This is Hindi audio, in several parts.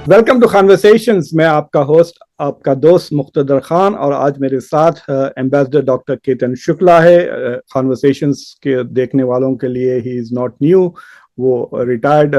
Welcome to conversations. मैं आपका होस्ट, आपका दोस्त मुख्तदर खान, और आज मेरे साथ एम्बेसडर डॉक्टर केतन शुक्ला है। कॉन्वर्सेशंस के देखने वालों के लिए ही इज़ नॉट न्यू। वो retired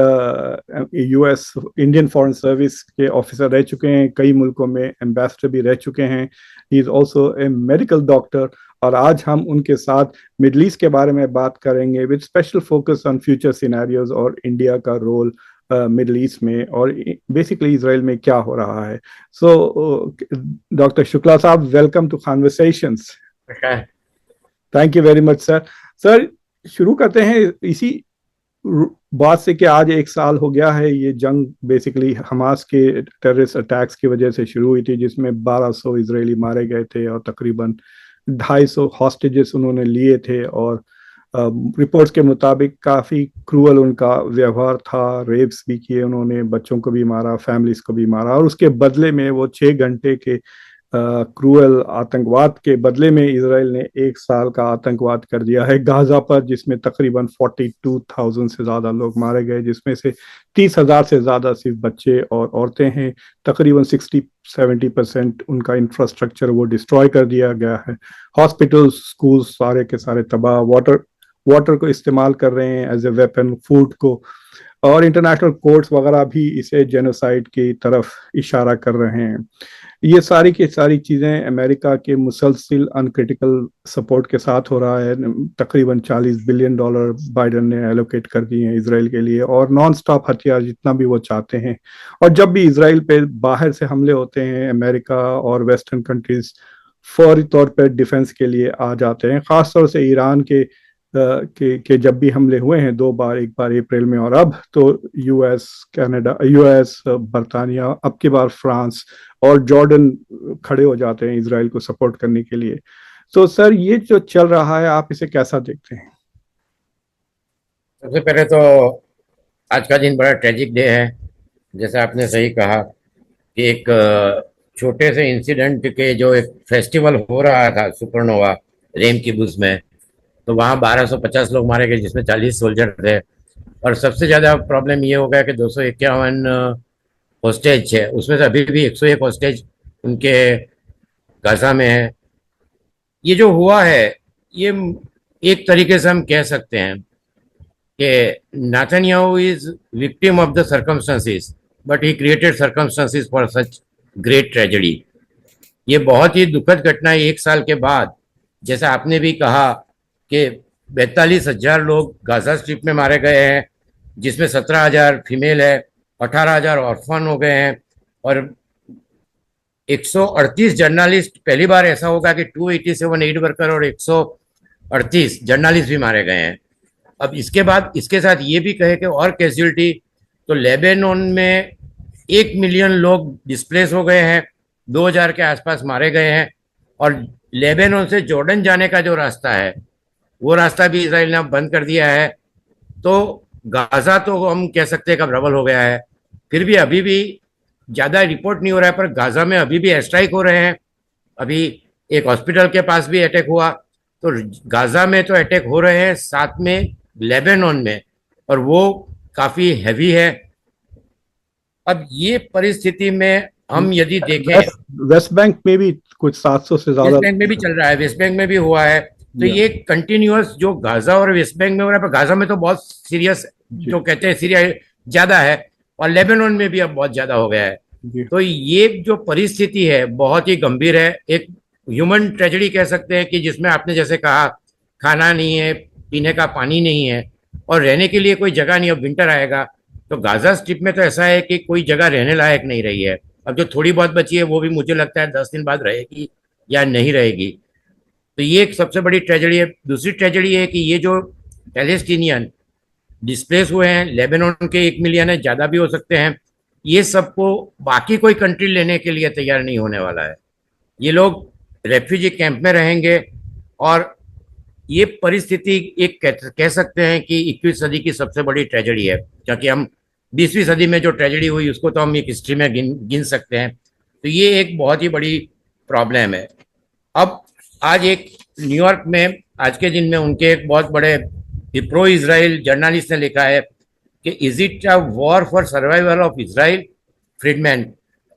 US Indian foreign service के ऑफिसर रह चुके हैं, कई मुल्कों में एम्बेसडर भी रह चुके हैं। He is also a medical doctor. और आज हम उनके साथ मिडल ईस्ट के बारे में बात करेंगे, with special focus on future scenarios और इंडिया का रोल मिडल ईस्ट में और बेसिकली इसराइल में क्या हो रहा है। सो डॉक्टर शुक्ला साहब, welcome to conversations. Thank you very much sir. Sir, शुरू करते हैं इसी बात से कि आज एक साल हो गया है ये जंग बेसिकली हमास के टेररिस्ट अटैक्स की वजह से शुरू हुई थी, जिसमें 1200 इजरायली मारे गए थे और तकरीबन 250 हॉस्टेजेस उन्होंने लिए थे। और रिपोर्ट्स के मुताबिक काफ़ी क्रूअल उनका व्यवहार था, रेप्स भी किए उन्होंने, बच्चों को भी मारा, फैमिलीज को भी मारा। और उसके बदले में वो 6 घंटे के क्रूअल आतंकवाद के बदले में इसराइल ने एक साल का आतंकवाद कर दिया है गाजा पर, जिसमें तकरीबन 42,000 से ज़्यादा लोग मारे गए, जिसमें से 30,000 से ज़्यादा सिर्फ बच्चे और औरतें हैं। तकरीबन 60-70% उनका इंफ्रास्ट्रक्चर वो डिस्ट्रॉय कर दिया गया है। हॉस्पिटल्स, स्कूल सारे के सारे तबाह। वाटर को इस्तेमाल कर रहे हैं एज ए वेपन, फूड को। और इंटरनेशनल कोर्ट्स वगैरह भी इसे जेनोसाइड की तरफ इशारा कर रहे हैं। ये सारी की सारी चीज़ें अमेरिका के मुसलसिल अनक्रिटिकल सपोर्ट के साथ हो रहा है। तकरीबन $40 बिलियन बाइडन ने एलोकेट कर दिए हैं इसराइल के लिए, और नॉन स्टॉप हथियार जितना भी वो चाहते हैं। और जब भी इसराइल पे बाहर से हमले होते हैं, अमेरिका और वेस्टर्न कंट्रीज फौरी तौर पर डिफेंस के लिए आ जाते हैं। ख़ासतौर से ईरान के जब भी हमले हुए हैं 2 बार, एक बार अप्रैल में और अब तो यूएस, कनाडा, यूएस, बरतानिया, अब की बार फ्रांस और जॉर्डन खड़े हो जाते हैं इसराइल को सपोर्ट करने के लिए। तो सर, ये जो चल रहा है आप इसे कैसा देखते हैं? सबसे पहले तो आज का दिन बड़ा ट्रेजिक डे है। जैसे आपने सही कहा कि एक छोटे से इंसिडेंट के जो एक फेस्टिवल हो रहा था सुपरनोवा रेम की बुश में, तो वहाँ 1250 लोग मारे गए, जिसमें 40 सोल्जर थे। और सबसे ज़्यादा प्रॉब्लम ये हो गया कि 251 हॉस्टेज है, उसमें से अभी भी 101 हॉस्टेज उनके गाजा में है। ये जो हुआ है, ये एक तरीके से हम कह सकते हैं कि Netanyahu is victim of the circumstances, but he created circumstances for such great tragedy. ये बहुत ही दुखद घटना है एक साल के बाद। जैसा आपने भी कहा कि 42,000 लोग गाजा स्ट्रिप में मारे गए हैं, जिसमें 17,000 फीमेल है, 18,000 ऑर्फन हो गए हैं, और 138 जर्नलिस्ट, पहली बार ऐसा होगा कि 287 एड वर्कर और 138 जर्नलिस्ट भी मारे गए हैं। अब इसके बाद इसके साथ ये भी कहे कि और कैजुअलिटी, तो लेबनान में 1 मिलियन लोग डिस्प्लेस हो गए हैं, 2,000 के आसपास मारे गए हैं। और लेबनान से जॉर्डन जाने का जो रास्ता है, वो रास्ता भी इसराइल ने बंद कर दिया है। तो गाजा तो हम कह सकते हैं कब रबल हो गया है। फिर भी अभी भी ज़्यादा रिपोर्ट नहीं हो रहा है, पर गाजा में अभी भी एयर स्ट्राइक हो रहे हैं। अभी एक हॉस्पिटल के पास भी अटैक हुआ। तो गाजा में तो अटैक हो रहे हैं, साथ में लेबनान में, और वो काफ़ी हैवी है। अब ये परिस्थिति में हम यदि देखें, वेस्ट बैंक में भी कुछ 700 से वेस्ट ज्यादा। बैंक में भी चल रहा है, वेस्ट बैंक में भी हुआ है। तो या, ये कंटिन्यूअस जो गाजा और वेस्ट बैंक में हो रहा है, पर गाजा में तो बहुत सीरियस, जी जो कहते हैं सीरिया ज्यादा है, और लेबनान में भी अब बहुत ज्यादा हो गया है। जी। तो ये जो परिस्थिति है बहुत ही गंभीर है, एक ह्यूमन ट्रेजेडी कह सकते हैं, कि जिसमें आपने जैसे कहा, खाना नहीं है, पीने का पानी नहीं है, और रहने के लिए कोई जगह नहीं। अब विंटर आएगा तो गाजा स्ट्रिप में तो ऐसा है कि कोई जगह रहने लायक नहीं रही है। अब जो थोड़ी बहुत बची है वो भी मुझे लगता है 10 दिन बाद रहेगी या नहीं रहेगी। तो ये एक सबसे बड़ी ट्रेजेडी है। दूसरी ट्रेजेडी है कि ये जो पैलेस्टीनियन डिस्प्लेस हुए हैं, लेबनान के 1 मिलियन है, ज़्यादा भी हो सकते हैं, ये सबको बाकी कोई कंट्री लेने के लिए तैयार नहीं होने वाला है। ये लोग रेफ्यूजी कैंप में रहेंगे। और ये परिस्थिति एक कह सकते हैं कि 21वीं सदी की सबसे बड़ी ट्रेजेडी है, क्योंकि हम 20वीं सदी में जो ट्रेजेडी हुई उसको तो हम एक हिस्ट्री में गिन सकते हैं। तो ये एक बहुत ही बड़ी प्रॉब्लम है। अब आज एक न्यूयॉर्क में आज के दिन में उनके एक बहुत बड़े प्रो इसराइल जर्नलिस्ट ने लिखा है कि is it a war for survival of Israel Friedman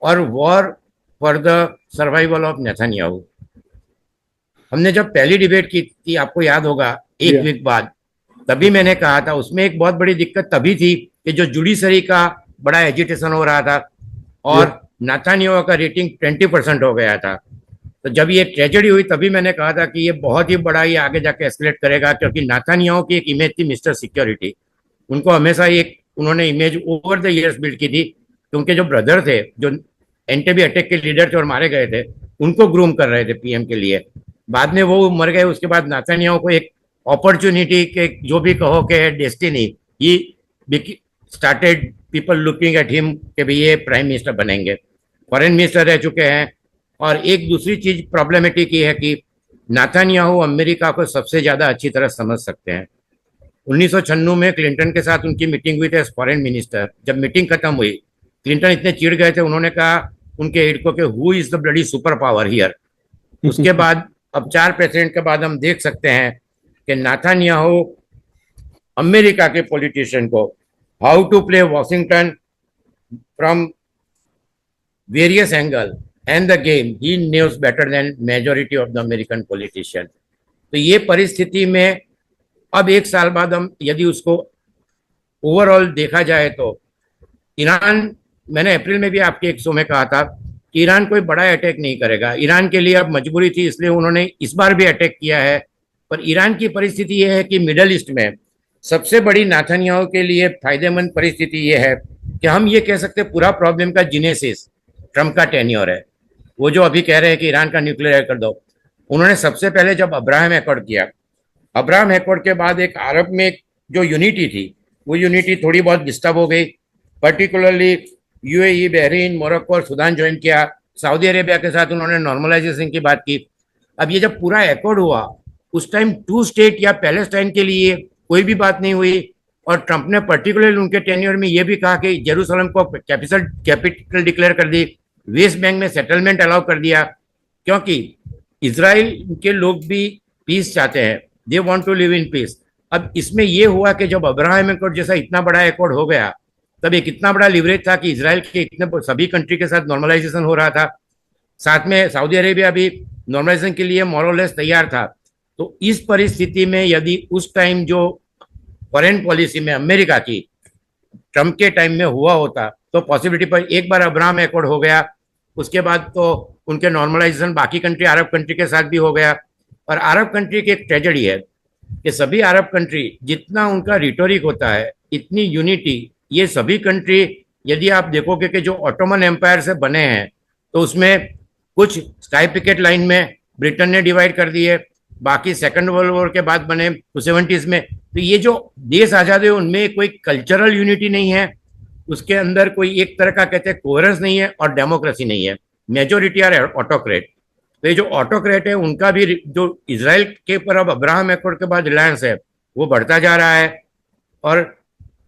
और war for the survival of Netanyahu. हमने जब पहली डिबेट की थी, आपको याद होगा, जी एक हाँ। वीक बाद, तभी मैंने कहा था उसमें एक बहुत बड़ी दिक्कत तभी थी कि जो जुडिशरी का बड़ा एजिटेशन हो रहा था जी और नेथानियाहू का रेटिंग 20% हो गया था। तो जब ये ट्रेजेडी हुई तभी मैंने कहा था कि ये बहुत ही बड़ा, ये आगे जाके एस्केलेट करेगा, क्योंकि नेथानियाहू की एक इमेज थी मिस्टर सिक्योरिटी। उनको हमेशा एक उन्होंने image over the years build की थी कि उनके जो ब्रदर थे, जो एंटेबी अटैक के लीडर थे और मारे गए थे, उनको ग्रूम कर रहे थे पीएम के लिए। बाद में वो मर गए, उसके बाद नेतन्याहू को एक अपॉर्चुनिटी के, जो भी कहो के destiny, he started people looking at him कि भाई ये प्राइम मिनिस्टर बनेंगे, फॉरेन मिनिस्टर रह चुके हैं। और एक दूसरी चीज प्रॉब्लमेटिक ये है कि नेतन्याहू अमेरिका को सबसे ज्यादा अच्छी तरह समझ सकते हैं। 1996 में क्लिंटन के साथ उनकी मीटिंग हुई थी एज फॉरेन मिनिस्टर। जब मीटिंग खत्म हुई, क्लिंटन इतने चिढ़ गए थे, उन्होंने कहा उनके एड को कि who is the bloody super power here. उसके बाद अब 4 प्रेसिडेंट के बाद हम देख सकते हैं कि नेतन्याहू अमेरिका के पॉलिटिशियन को how to play Washington from various angle and the game he knows better than majority of the American politician। तो ये परिस्थिति में अब एक साल बाद हम यदि उसको ओवरऑल देखा जाए तो ईरान, मैंने अप्रैल में भी आपके एक शो में कहा था कि ईरान कोई बड़ा अटैक नहीं करेगा। ईरान के लिए अब मजबूरी थी, इसलिए उन्होंने इस बार भी अटैक किया है। पर ईरान की परिस्थिति यह है कि मिडल ईस्ट में सबसे बड़ी नेतन्याहू के लिए फायदेमंद परिस्थिति यह है कि हम ये कह सकते पूरा प्रॉब्लम का जिनेसिस ट्रम्प का टेन्योर है। वो जो अभी कह रहे हैं कि ईरान का न्यूक्लियर कर दो, उन्होंने सबसे पहले जब अब्राहम एकॉर्ड किया, अब्राहम एकॉर्ड के बाद एक अरब में जो यूनिटी थी, वो यूनिटी थोड़ी बहुत डिस्टर्ब हो गई। पर्टिकुलरली यूएई, बहरीन, मोरक्को और सूडान ज्वाइन किया। सऊदी अरेबिया के साथ उन्होंने नॉर्मलाइजेशन की बात की। अब ये जब पूरा एकॉर्ड हुआ, उस टाइम 2 स्टेट या पैलेस्टाइन के लिए कोई भी बात नहीं हुई। और ट्रंप ने पर्टिकुलरली उनके टेन्योर में ये भी कहा कि जेरूसलम को कैपिटल डिक्लेयर कर दी, वेस्ट बैंक में सेटलमेंट अलाउ कर दिया, क्योंकि इसराइल के लोग भी पीस चाहते हैं, they want to live in peace. अब इसमें यह हुआ कि जब अब्राहम एकॉर्ड जैसा इतना बड़ा एकॉर्ड हो गया, तब एक इतना बड़ा लिवरेज था कि इसराइल के इतने सभी कंट्री के साथ नॉर्मलाइजेशन हो रहा था, साथ में सऊदी अरेबिया भी नॉर्मलाइजेशन के लिए मोरलेस तैयार था। तो इस परिस्थिति में यदि उस टाइम जो फॉरेन पॉलिसी में अमेरिका की ट्रंप के टाइम में हुआ होता, तो पॉसिबिलिटी पर एक बार अब्राहम एकॉर्ड हो गया, उसके बाद तो उनके नॉर्मलाइजेशन बाकी कंट्री, अरब कंट्री के साथ भी हो गया। और अरब कंट्री की एक ट्रेजेडी है कि सभी अरब कंट्री जितना उनका रिटोरिक होता है, इतनी यूनिटी, ये सभी कंट्री यदि आप देखोगे कि जो ऑटोमन एम्पायर से बने हैं, तो उसमें कुछ स्काई पिकेट लाइन में ब्रिटेन ने डिवाइड कर दिए, बाकी सेकंड वर्ल्ड वॉर के बाद बने 70s में। तो ये जो देश आजाद है उनमें कोई कल्चरल यूनिटी नहीं है, उसके अंदर कोई एक तरह का कहते हैं कोहेरेंस नहीं है, और डेमोक्रेसी नहीं है, मेजोरिटी आर ऑटोक्रेट। तो ये जो ऑटोक्रेट है उनका भी जो इसराइल के ऊपर अब अब्राहम एकॉर्ड के बाद रिलायंस है, वो बढ़ता जा रहा है। और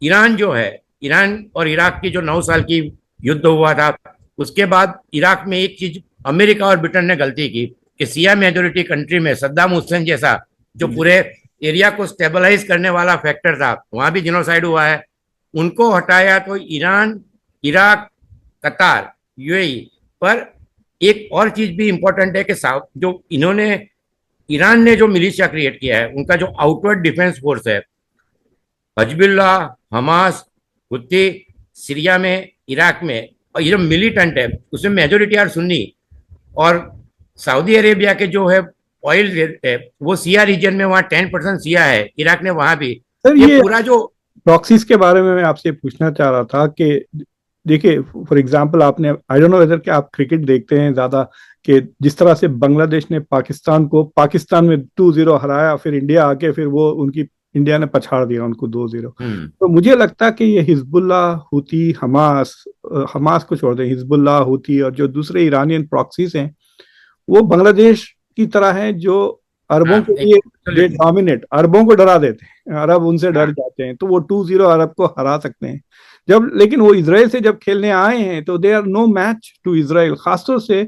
ईरान जो है, ईरान और इराक की जो 9 साल की युद्ध हुआ था, उसके बाद इराक में एक चीज अमेरिका और ब्रिटेन ने गलती की कि सिया मेजोरिटी कंट्री में सद्दाम हुसैन जैसा जो पूरे एरिया को स्टेबलाइज करने वाला फैक्टर था, वहां भी जिनोसाइड हुआ है, उनको हटाया। तो ईरान, इराक, कतार, यूएई पर एक और चीज भी इंपॉर्टेंट है कि जो इन्होंने, ईरान ने जो मिलिशिया क्रिएट किया है, उनका जो आउटवर्ड डिफेंस फोर्स है, हजबुल्ला, हमास, हुती, सीरिया में, इराक में, और ये जो मिलिटेंट है उसमें मेजोरिटी आर सुन्नी। और सऊदी अरेबिया के जो है ऑयल है, वो सिया रीजन में, वहाँ 10% सिया है, इराक ने वहां भी। सर, ये ये पूरा जो प्रॉक्सीज के बारे में मैं आपसे पूछना चाह रहा था कि देखिए, फॉर एग्जांपल, आपने, आई डोंट नो वेदर कि आप क्रिकेट देखते हैं ज्यादा, कि जिस तरह से बांग्लादेश ने पाकिस्तान को पाकिस्तान में 2-0 हराया, फिर इंडिया आके फिर वो उनकी इंडिया ने पछाड़ दिया उनको 2-0। तो मुझे लगता कि ये हिजबुल्ला, हुती, हमास को छोड़ दें, हिजबुल्ला, हुती और जो दूसरे ईरानियन प्रॉक्सीज हैं, वो बांग्लादेश की तरह हैं, जो अरबों के लिए दे डोमिनेट, अरबों को डरा देते हैं, अरब उनसे डर जाते हैं, तो वो 2-0 अरब को हरा सकते हैं। जब लेकिन वो इजराइल से जब खेलने आए हैं तो they are no match to Israel, खासतौर से।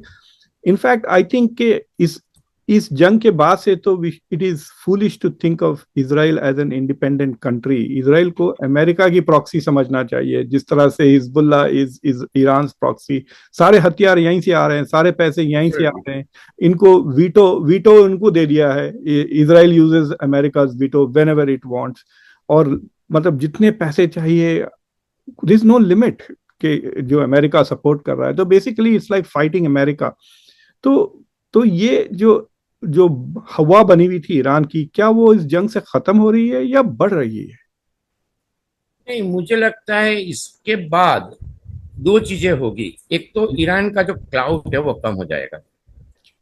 इनफैक्ट आई थिंक कि इस इस जंग के बाद से तो it is foolish to think of Israel as an independent country. Israel को अमेरिका की प्रॉक्सी समझना चाहिए, जिस तरह से हिजबुल्ला इज ईरान प्रॉक्सी। सारे हथियार यहीं से आ रहे हैं, सारे पैसे यहीं से आ रहे हैं। इनको वीटो वीटो इनको दे दिया है। Israel uses America's veto whenever it wants. और मतलब जितने पैसे चाहिए, देयर इज नो लिमिट कि जो अमेरिका सपोर्ट कर रहा है। तो basically it's like fighting America. तो तो ये जो जो हवा बनी हुई थी ईरान की, क्या वो इस जंग से खत्म हो रही है या बढ़ रही है? नहीं, मुझे लगता है इसके बाद दो चीजें होगी। एक तो ईरान का जो क्लाउड है वो कम हो जाएगा,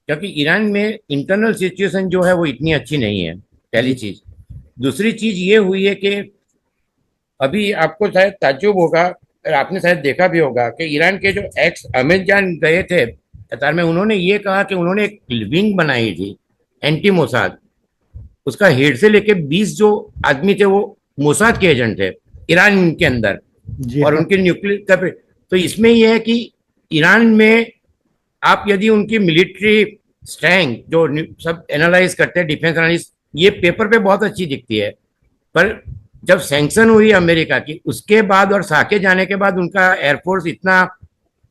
क्योंकि ईरान में इंटरनल सिचुएशन जो है वो इतनी अच्छी नहीं है, पहली जी चीज। दूसरी चीज ये हुई है कि अभी आपको शायद ताज्जुब होगा, और आपने शायद देखा भी होगा कि ईरान के जो एक्स अमीरजान गए थे कतार में, उन्होंने ये कहा कि उन्होंने एक विंग बनाई थी एंटी मोसाद। उसका हेड से लेके 20 जो आदमी थे वो मोसाद के एजेंट थे ईरान के अंदर, जी और हाँ। उनके न्यूक्लियर। तो इसमें यह है कि ईरान में आप यदि उनकी मिलिट्री स्ट्रेंथ जो सब एनालाइज करते हैं, डिफेंस एनालिस्ट, ये पेपर पे बहुत अच्छी दिखती है, पर जब सैंक्शन हुई अमेरिका की उसके बाद और साके जाने के बाद उनका एयरफोर्स इतना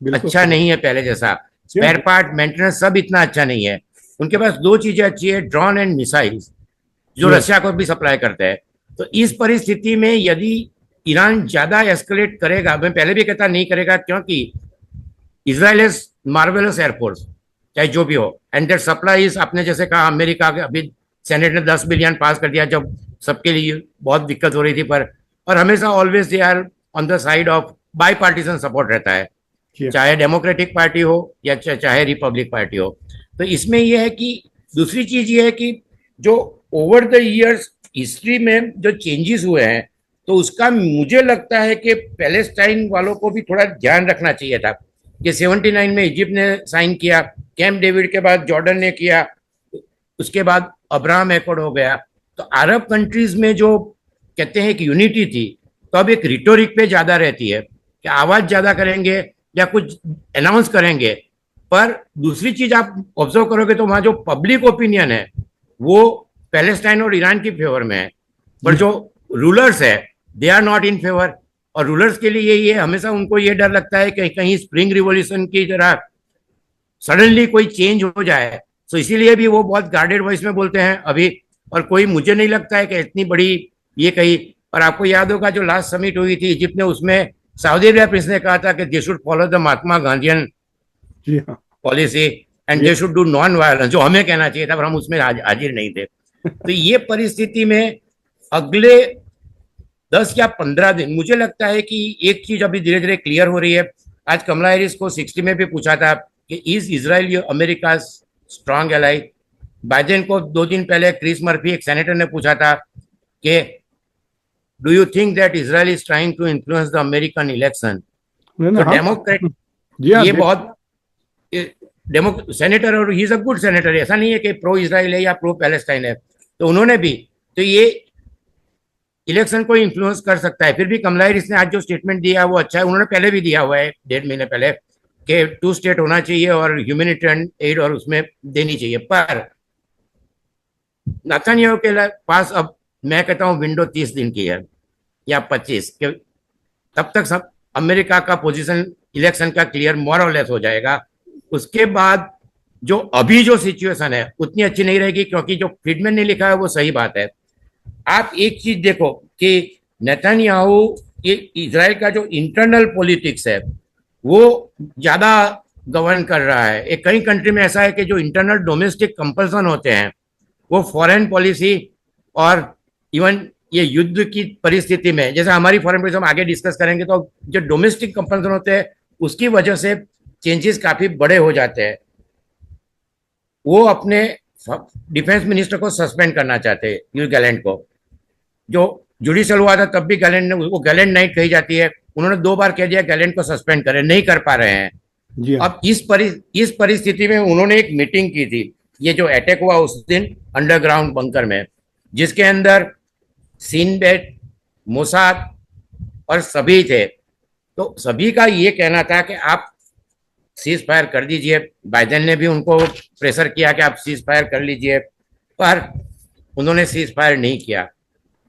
बिल्कुल अच्छा सही। नहीं है पहले जैसा। जी स्पेयर पार्ट मेंटेनेंस सब इतना अच्छा नहीं है। उनके पास दो चीजें अच्छी है, ड्रोन एंड मिसाइल्स, जो जी रशिया को भी सप्लाई करते हैं। तो इस परिस्थिति में यदि ईरान ज्यादा एस्केलेट करेगा, मैं पहले भी कहता नहीं करेगा, क्योंकि इसराइल हैज मार्वेलस एयरफोर्स, चाहे जो भी हो, एंड दैट सप्लाई, आपने जैसे कहा अमेरिका के अभी सेनेट ने 10 बिलियन पास कर दिया जब सबके लिए बहुत दिक्कत हो रही थी, पर और हमेशा always they are on the side of bipartisan support रहता है, जी चाहे डेमोक्रेटिक पार्टी हो या चाहे रिपब्लिक पार्टी हो। तो इसमें यह है कि दूसरी चीज ये है कि जो ओवर द इयर्स हिस्ट्री में जो चेंजेस हुए हैं, तो उसका मुझे लगता है कि पैलेस्टाइन वालों को भी थोड़ा ध्यान रखना चाहिए था कि 79 में इजिप्ट ने साइन किया, कैंप डेविड के बाद जॉर्डन ने किया, उसके बाद अब्राहम एकॉर्ड हो गया। तो अरब कंट्रीज में जो कहते हैं कि यूनिटी थी, तो अब एक रिटोरिक पे ज्यादा रहती है कि आवाज ज्यादा करेंगे या कुछ अनाउंस करेंगे। पर दूसरी चीज आप ऑब्जर्व करोगे तो वहां जो पब्लिक ओपिनियन है वो पैलेस्टाइन और ईरान की फेवर में है, पर जी जो रूलर्स है they are not in favour. और रूलर्स के लिए ये हमेशा उनको ये डर लगता है कि कहीं स्प्रिंग रिवॉल्यूशन की तरह सडनली कोई चेंज हो जाए। तो इसीलिए भी वो बहुत गार्डेड वॉइस में बोलते हैं अभी। और कोई मुझे नहीं लगता है कि इतनी बड़ी ये कही। और आपको याद होगा जो लास्ट समिट हुई थी इजिप्ट ने, उसमें सऊदी अरेबिया प्रिंस ने कहा था कि they should follow the Mahatma Gandhian जी हाँ। पॉलिसी एंड जी they should do non violence, जो हमें कहना चाहिए था पर हम उसमें हाजिर नहीं थे। तो ये परिस्थिति में अगले 10 या 15 दिन मुझे लगता है कि एक चीज अभी धीरे धीरे क्लियर हो रही है। आज कमला हैरिस को 60 में भी पूछा था कि is Israel America strong ally. Biden को 2 दिन पहले क्रिस मर्फी एक सेनेटर ने पूछा था कि do you think that Israel is trying to influence the American election. नहीं नहीं तो हाँ। डेमोक्रेट जी हाँ ये बहुत डेमो सेनेटर, और he is a good senator, ऐसा नहीं है कि प्रो इसराइल है या प्रो पैलेस्टाइन है। तो उन्होंने भी, तो ये इलेक्शन को इन्फ्लुएंस कर सकता है। फिर भी कमला हैरिस ने आज जो स्टेटमेंट दिया वो अच्छा है। उन्होंने पहले भी दिया हुआ है 1.5 महीने पहले कि 2 स्टेट होना चाहिए और ह्यूमैनिटेरियन एड और उसमें देनी चाहिए। पर नेतन्याहू के पास अब मैं कहता हूं विंडो 30 दिन की है या 25, कि तब तक सब अमेरिका का पोजीशन इलेक्शन का क्लियर मोर और लेस हो जाएगा। उसके बाद जो अभी जो सिचुएशन है उतनी अच्छी नहीं रहेगी, क्योंकि जो फ्रीडमैन ने लिखा है वो सही बात है। आप एक चीज देखो कि नेतन्याहू, ये इजराइल का जो इंटरनल पॉलिटिक्स है वो ज्यादा गवर्न कर रहा है। एक कई कंट्री में ऐसा है कि जो इंटरनल डोमेस्टिक कंपल्सन होते हैं वो फॉरेन पॉलिसी और इवन ये युद्ध की परिस्थिति में, जैसे हमारी फॉरेन पॉलिसी हम आगे डिस्कस करेंगे, तो जो डोमेस्टिक कंपल्सन होते हैं उसकी वजह से चेंजेस काफी बड़े हो जाते हैं। वो अपने डिफेंस मिनिस्टर को सस्पेंड करना चाहते हैं, यूएस गैलेंट को। जो जुडिशियल हुआ था तब भी गैलेंट ने, वो गैलेंट नाइट कही जाती है, उन्होंने 2 बार कह दिया गैलेंट को सस्पेंड करें, नहीं कर पा रहे हैं। जी हाँ। अब इस परिस्थिति में उन्होंने एक मीटिंग की थी, ये जो अटैक हुआ उस दिन अंडरग्राउंड बंकर में, जिसके अंदर सीनबेट, मोसाद और सभी थे। तो सभी का ये कहना था कि आप सीज फायर कर दीजिए। बाइडेन ने भी उनको प्रेशर किया कि आप सीज फायर कर लीजिए, पर उन्होंने सीज फायर नहीं किया।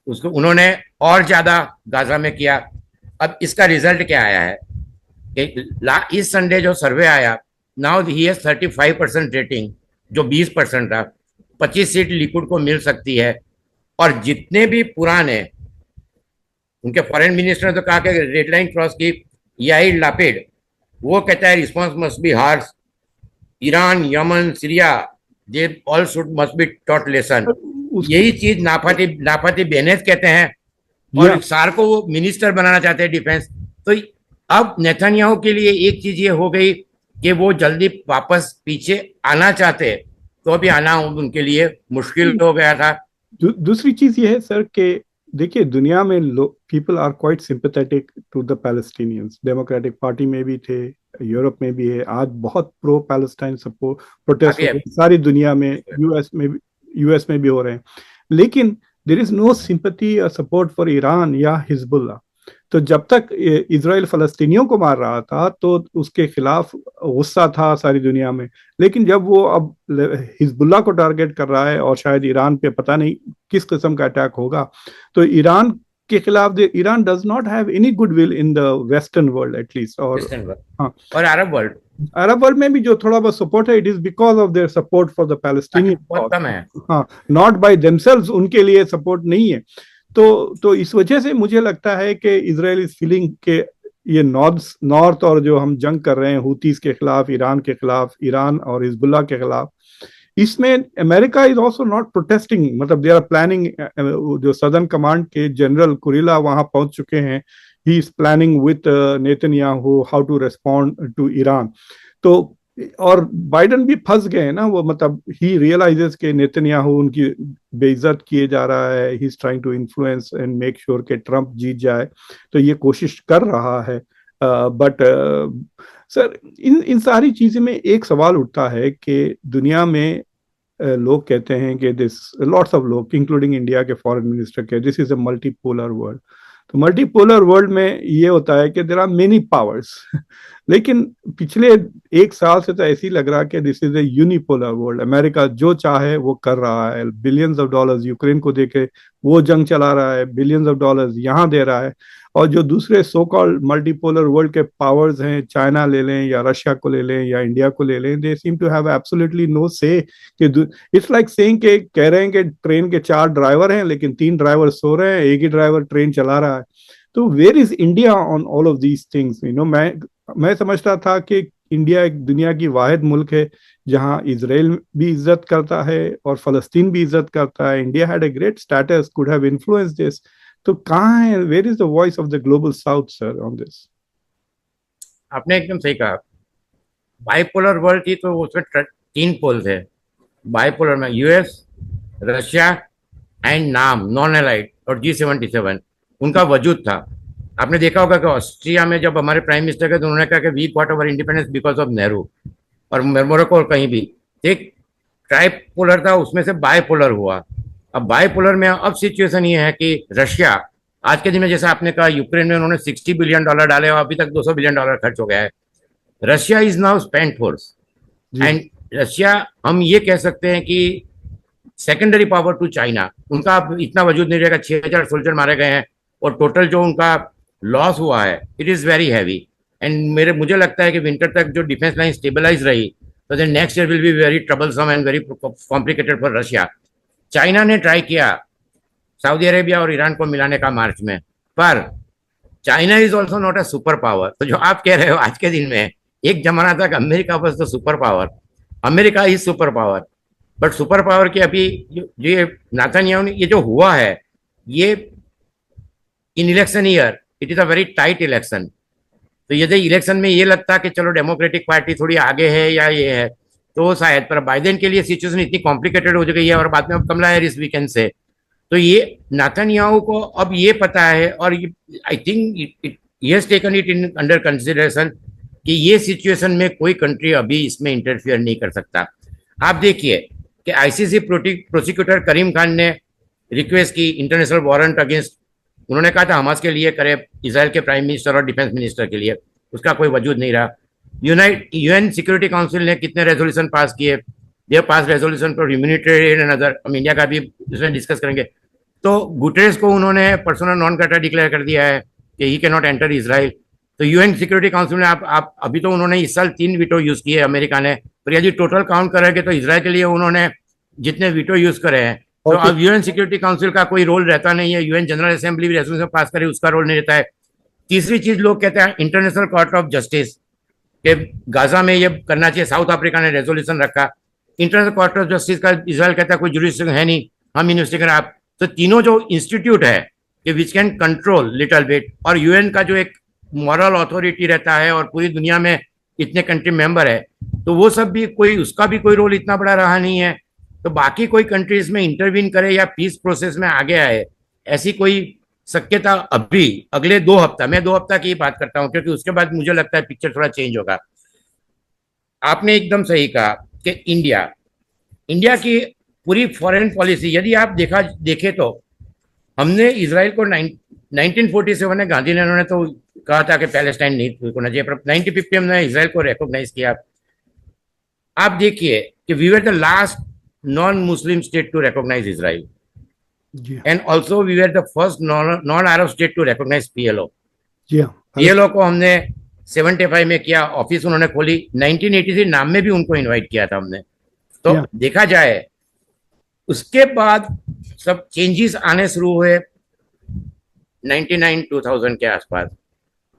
उसको उन्होंने और ज्यादा गाजा में किया। अब इसका रिजल्ट क्या आया है कि इस संडे जो सर्वे आया, नाउ ही हैज 35% रेटिंग, जो 20% था। 25 सीट लिकुड को मिल सकती है। और जितने भी पुराने उनके फॉरेन मिनिस्टर ने तो कहा कि रेड लाइन क्रॉस की, याइर लापिड वो कहता है response must be harsh, Iran, Yemen, Syria, they all should must be taught lesson. उसके यही चीज नाफाती नाफाती बेनेत कहते हैं। या और सार को वो मिनिस्टर बनाना चाहते हैं डिफेंस। तो अब नेतन्याहू के लिए एक चीज ये हो गई कि वो जल्दी वापस पीछे आना चाहते, तो अभी आना उनके लिए मुश्किल हो गया था। दूसरी चीज ये है सर कि देखिए दुनिया में people are quite sympathetic to the Palestinians, Democratic Party में भी थे, यूरोप में भी है, आज बहुत प्रो पैलेस्टाइन सपोर्ट प्रोटेस्ट हो अभी रहे हैं सारी दुनिया में, यूएस में भी हो रहे हैं। लेकिन देर इज नो सिंपैथी और सपोर्ट फॉर ईरान या हिजबुल्ला। तो जब तक इजराइल फलस्तीनियों को मार रहा था तो उसके खिलाफ गुस्सा था सारी दुनिया में। लेकिन जब वो अब हिजबुल्ला को टारगेट कर रहा है और शायद ईरान पे पता नहीं किस किस्म का अटैक होगा, तो ईरान के खिलाफ Iran does not have any goodwill in the western world at least. और हाँ, और अरब वर्ल्ड में भी जो थोड़ा बहुत सपोर्ट है, it is because of their support for the Palestinian, बहुत कम है। हाँ, नॉट बाय देमसेल्व्स, उनके लिए सपोर्ट नहीं है। तो इस वजह से मुझे लगता है कि इजराइल इज फीलिंग के ये नॉर्थ और जो हम जंग कर रहे हैं हुतीस के खिलाफ, ईरान के खिलाफ, ईरान और हिजबुल्ला के खिलाफ, इसमें America is also not protesting. मतलब दे आर प्लानिंग, जो सदर्न कमांड के जनरल कुरिला वहां पहुंच चुके हैं, he is planning with Netanyahu how to respond to Iran. तो और बाइडन भी फंस गए हैं ना, वो मतलब ही रियलाइजेस के नेतन्याहू उनकी बेइज्जत किए जा रहा है, he is trying to influence and make sure कि ट्रंप जीत जाए, तो ये कोशिश कर रहा है। बट सर इन सारी चीजें में एक सवाल उठता है कि दुनिया में लोग कहते हैं कि दिस, लॉट्स ऑफ लोग इंक्लूडिंग इंडिया के फॉरेन मिनिस्टर के, this is a multipolar world. तो मल्टीपोलर वर्ल्ड में ये होता है कि देयर आर मेनी पावर्स लेकिन पिछले एक साल से तो ऐसी लग रहा है कि this is a unipolar world. America जो चाहे वो कर रहा है, बिलियंस ऑफ डॉलर्स यूक्रेन को देके वो जंग चला रहा है, बिलियंस ऑफ डॉलर्स यहाँ दे रहा है। और जो दूसरे सो कॉल्ड मल्टीपोलर वर्ल्ड के पावर्स हैं, चाइना ले लें या रशिया को ले लें या इंडिया को ले लें, they seem to have absolutely no say. कि इट्स लाइक सेइंग के कह रहे हैं कि ट्रेन के 4 ड्राइवर हैं लेकिन 3 ड्राइवर सो रहे हैं, एक ही ड्राइवर ट्रेन चला रहा है। तो where is India on all of these things? मैं समझता था कि इंडिया एक दुनिया की वाहिद मुल्क है जहां इजराइल भी इज्जत करता है और फलस्तीन भी इज्जत करता है। India had a great status, could have influence this. तो कहाँ है, where is the voice of the global south sir on this? आपने एकदम सही कहा। बाइपोलर वर्ल्ड थी तो उसमें 3 पोल थे। बाइपोलर में यूएस, रशिया एंड नाम नॉन एलाइड और G77 उनका वजूद था। आपने देखा होगा कि ऑस्ट्रिया में जब हमारे प्राइम मिनिस्टर थे तो उन्होंने कहा कि we got our independence because of Nehru, और मोरक्को और कहीं भी एक ट्राइपोलर था, उसमें से बाइपोलर हुआ। अब बाइपोलर में अब सिचुएशन ये है कि रशिया आज के दिन में, जैसे आपने कहा, यूक्रेन में उन्होंने $60 बिलियन डाले और अभी तक $200 बिलियन खर्च हो गया है। Russia is now spent force and Russia, हम ये कह सकते हैं कि सेकेंडरी पावर टू चाइना। उनका अब इतना वजूद नहीं रहेगा। 6000 सोल्जर मारे गए हैं और टोटल जो उनका लॉस हुआ है it is very heavy. And मुझे लगता है कि विंटर तक जो डिफेंस लाइन स्टेबलाइज रही तो then next year will be very troublesome and very complicated for Russia. China ने ट्राई किया सऊदी अरेबिया और ईरान को मिलाने का मार्च में, पर China is also not a super power. तो जो आप कह रहे हो आज के दिन में, एक जमाना तक America was the super power, America is super power, but super power की अभी ये नेतन्याहू ने ये जो हुआ है, ये in election year it is a very tight election. तो यदि इलेक्शन में ये लगता कि चलो डेमोक्रेटिक पार्टी थोड़ी आगे है या ये है तो शायद, पर बाइडेन के लिए सिचुएशन इतनी कॉम्प्लिकेटेड हो गई है और बाद में अब कमला हैरिस वीकेंड से, तो ये नेतन्याहू को अब ये पता है और I think he has taken it in under consideration कि ये सिचुएशन में कोई कंट्री अभी इसमें इंटरफियर नहीं कर सकता। आप देखिए कि आईसीसी प्रोसिक्यूटर करीम खान ने रिक्वेस्ट की इंटरनेशनल वारंट अगेंस्ट, उन्होंने कहा था हमास के लिए करे, इसराइल के प्राइम मिनिस्टर और डिफेंस मिनिस्टर के लिए, उसका कोई वजूद नहीं रहा। यूएन सिक्योरिटी काउंसिल ने कितने रेजोल्यूशन पास किए, they pass resolution for humanitarian and other, हम इंडिया का भी इसमें डिस्कस करेंगे। तो गुटेरेस को उन्होंने पर्सोना नॉन ग्राटा डिक्लेयर कर दिया है कि he can not enter Israel. तो यूएन सिक्योरिटी काउंसिल में आप अभी तो उन्होंने इस साल 3 वीटो यूज किए अमेरिका ने, पर यदि टोटल काउंट करेंगे तो इसराइल के लिए उन्होंने जितने वीटो यूज करे हैं, तो अब यूएन सिक्योरिटी काउंसिल का कोई रोल रहता नहीं है, यूएन जनरल असेंबली भी रेजोल्यूशन पास करे उसका रोल नहीं रहता है। तीसरी चीज लोग कहते हैं इंटरनेशनल कोर्ट ऑफ जस्टिस के गाजा में ये करना चाहिए, साउथ अफ्रीका ने रेजोल्यूशन रखा, इंटरनेशनल कोर्ट ऑफ जस्टिस का इसराइल कहता है कोई जुरिस्डिक्शन है नहीं, हम इन्वेस्टिगेट आप। तो तीनों जो इंस्टीट्यूट है कि which can control little bit, और यूएन का जो एक मॉरल अथॉरिटी रहता है और पूरी दुनिया में इतने कंट्री मेंबर है, तो वो सब भी कोई उसका भी कोई रोल इतना बड़ा रहा नहीं है। तो बाकी कोई कंट्रीज में इंटरवीन करे या पीस प्रोसेस में आगे आए, ऐसी कोई शक्यता अभी अगले 2 हफ्ता, मैं 2 हफ्ता की बात करता हूं क्योंकि उसके बाद मुझे लगता है पिक्चर थोड़ा चेंज होगा। आपने एकदम सही कहा कि इंडिया की पूरी फॉरेन पॉलिसी यदि आप देखे तो हमने इसराइल को 1947 में गांधी ने उन्होंने तो कहा था कि पैलेस्टाइन नहीं होना चाहिए, पर 1950 हमने इसराइल को रिकॉग्नाइज किया। आप देखिए कि we were the last non Muslim state to recognise Israel, and also we were the first non Arab state to recognise PLO. PLO को हमने 75 में किया, ऑफिस उन्होंने खोली, 1983 नाम में भी उनको इनवाइट किया था हमने। तो देखा जाए उसके बाद सब चेंजेस आने शुरू हुए 99-2000 के आसपास।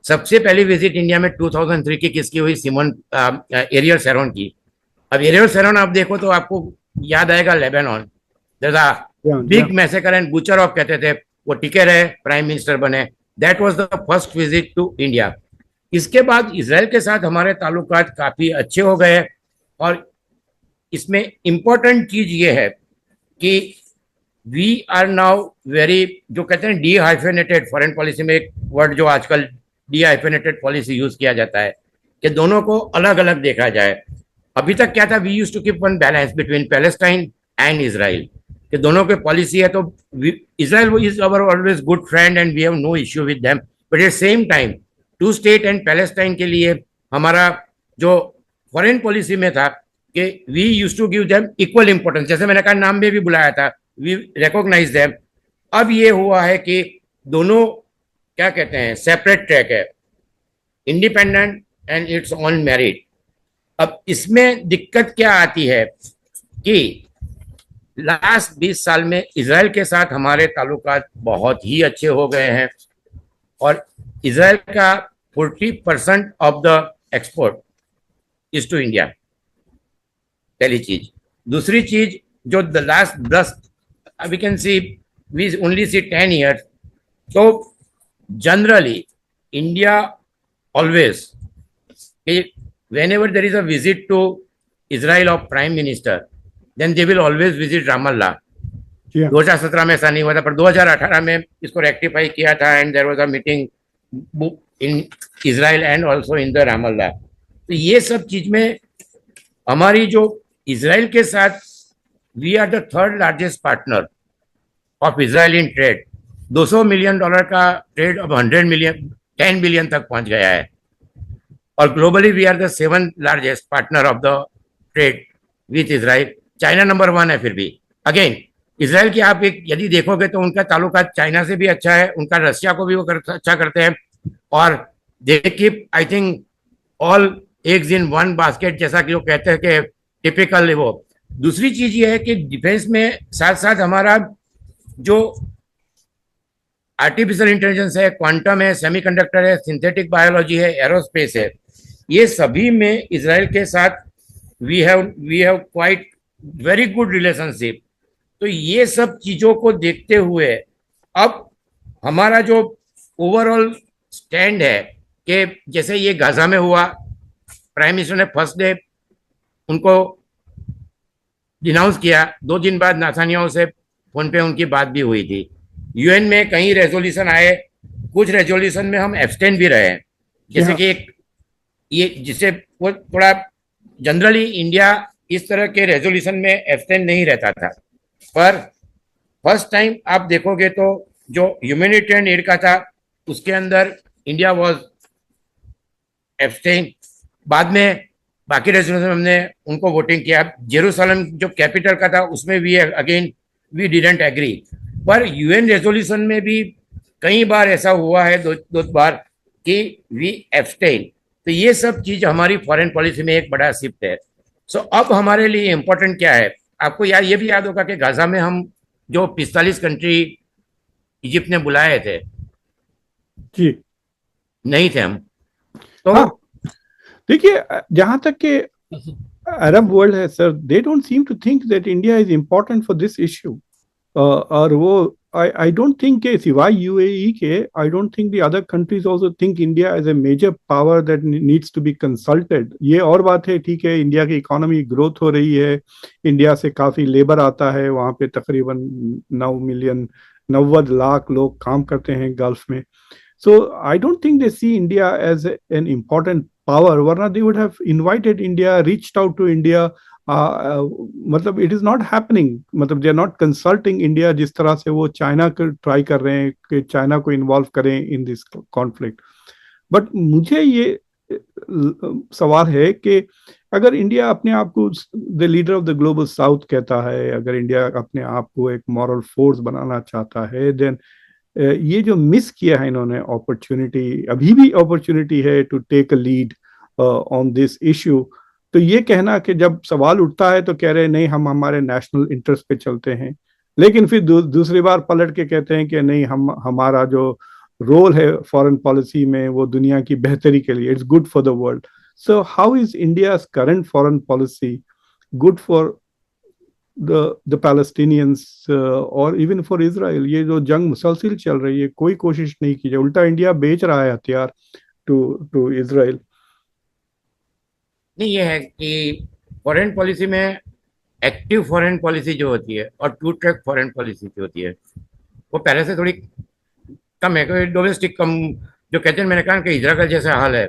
सबसे पहली विजिट इंडिया में 2003 की किसकी हुई? एरियल शेरोन की। अब एरियल शेरोन आप देखो तो आपको याद आएगा Lebanon, big massacre and butcher of कहते थे, वो टिके रहे, प्राइम मिनिस्टर बने। That was the first visit to India. इसके बाद इसराइल के साथ हमारे ताल्लुकात काफी अच्छे हो गए, और इसमें इंपॉर्टेंट चीज ये है कि वी आर नाउ वेरी, जो कहते हैं डी हाइफेनेटेड, फॉरेन पॉलिसी में एक वर्ड जो आजकल डी हाइफेनेटेड पॉलिसी यूज किया जाता है कि दोनों को अलग अलग देखा जाए। अभी तक क्या था, we use to keep one balance between Palestine and Israel, कि दोनों की पॉलिसी है, तो Israel is our always good friend and we have no issue with them, but at same time two state and Palestine के लिए हमारा जो फॉरेन पॉलिसी में था कि we use to give them equal importance, जैसे मैंने कहा नाम में भी बुलाया था, वी रिकॉग्नाइज देम। अब ये हुआ है कि दोनों क्या कहते हैं सेपरेट ट्रैक है, independent and it's on merit. अब इसमें दिक्कत क्या आती है कि लास्ट 20 साल में इसराइल के साथ हमारे ताल्लुकात बहुत ही अच्छे हो गए हैं, और इसराइल का 40% of the export is to India, पहली चीज। दूसरी चीज, जो the last 10 we can see, we only see 10 years, तो generally India always, whenever there is a visit to Israel of Prime Minister, then they will always visit Ramallah. 2017 में ऐसा नहीं हुआ था, पर 2018 में इसको रेक्टिफाई किया था, and there was a meeting in Israel and also in the Ramallah. तो ये सब चीज में हमारी जो इजराइल के साथ, we are the third largest partner of Israel in trade. $200 million का ट्रेड अब 10 बिलियन तक पहुंच गया है, और globally we are the 7th largest partner of the trade with Israel. China number 1 है, फिर भी अगेन इसराइल की आप एक यदि देखोगे तो उनका ताल्लुकात चाइना से भी अच्छा है, उनका रशिया को भी वो अच्छा करते हैं, और they keep I think all eggs in one basket, जैसा कि वो कहते हैं कि टिपिकल वो। दूसरी चीज ये है कि डिफेंस में साथ साथ हमारा जो आर्टिफिशियल इंटेलिजेंस है, क्वांटम है, सेमीकंडक्टर है, सिंथेटिक बायोलॉजी है, एरोस्पेस है, ये सभी में इसराइल के साथ we have quite very good relationship. तो ये सब चीजों को देखते हुए अब हमारा जो ओवरऑल स्टैंड है कि जैसे ये गाजा में हुआ, प्राइम मिनिस्टर ने फर्स्ट डे उनको डिनाउंस किया, 2 दिन बाद नाथानियाहू से फोन पे उनकी बात भी हुई थी। यूएन में कई रेजोल्यूशन आए, कुछ रेजोल्यूशन में हम एब्सटेन भी रहे, जैसे कि एक ये जिससे वो थोड़ा जनरली इंडिया इस तरह के रेजोल्यूशन में एब्सटेन नहीं रहता था, पर फर्स्ट टाइम आप देखोगे तो जो ह्यूमैनिटेरियन एड का था उसके अंदर इंडिया वाज एब्सटेन, बाद में बाकी रेजोल्यूशन हमने उनको वोटिंग किया। जेरूसलम जो कैपिटल का था उसमें भी अगेन वी डिडंट एग्री। पर यूएन रेजोल्यूशन में भी कई बार ऐसा हुआ है, दो बार, कि वी एब्सटेन। तो ये सब चीज हमारी फॉरेन पॉलिसी में एक बड़ा शिफ्ट है। सो अब हमारे लिए इंपॉर्टेंट क्या है, आपको यार ये भी याद होगा कि गाजा में हम जो 45 कंट्री इजिप्ट ने बुलाए थे, जी नहीं थे हम। तो हाँ, देखिए जहां तक कि अरब वर्ल्ड है sir, they don't seem to think that India is important for this issue. और वो I don't think के सिवाय यूएई के, I don't think the other countries also think India as a major power that needs to be consulted। ये और बात है, ठीक है, इंडिया की इकोनॉमी ग्रोथ हो रही है, इंडिया से काफी लेबर आता है, वहाँ पे तकरीबन 90 लाख लोग काम करते हैं गल्फ में। So I don't think they see India as an important power, वरना they would have invited India, reached out to India। मतलब इट इज नॉट हैपनिंग, मतलब they are not consulting India जिस तरह से वो चाइना को ट्राई कर रहे हैं कि चाइना को इन्वॉल्व करें इन दिस कॉन्फ्लिक्ट। बट मुझे ये सवाल है कि अगर इंडिया अपने आप को the leader of the global south कहता है, अगर इंडिया अपने आप को एक मॉरल फोर्स बनाना चाहता है, देन ये जो मिस किया है इन्होंने अपॉर्चुनिटी, अभी भी अपॉर्चुनिटी है to take a lead on this issue. तो ये कहना कि जब सवाल उठता है तो कह रहे हैं नहीं हम हमारे नेशनल इंटरेस्ट पे चलते हैं, लेकिन फिर दूसरी बार पलट के कहते हैं कि नहीं हम हमारा जो रोल है फॉरेन पॉलिसी में वो दुनिया की बेहतरी के लिए, it's good for the world. So how is India current foreign policy good for the Palestinians और इवन फॉर इजराइल? ये जो जंग मुसलसिल चल रही है, कोई कोशिश नहीं की जाए, उल्टा इंडिया बेच रहा है हथियार टू इजराइल। नहीं, ये है कि फॉरेन पॉलिसी में एक्टिव फॉरेन पॉलिसी जो होती है और टू ट्रैक फॉरेन पॉलिसी जो होती है वो पहले से थोड़ी कम है। कोई डोमेस्टिक कम, जो कहते हैं, मैंने कहा कि इजराइल का जैसा हाल है,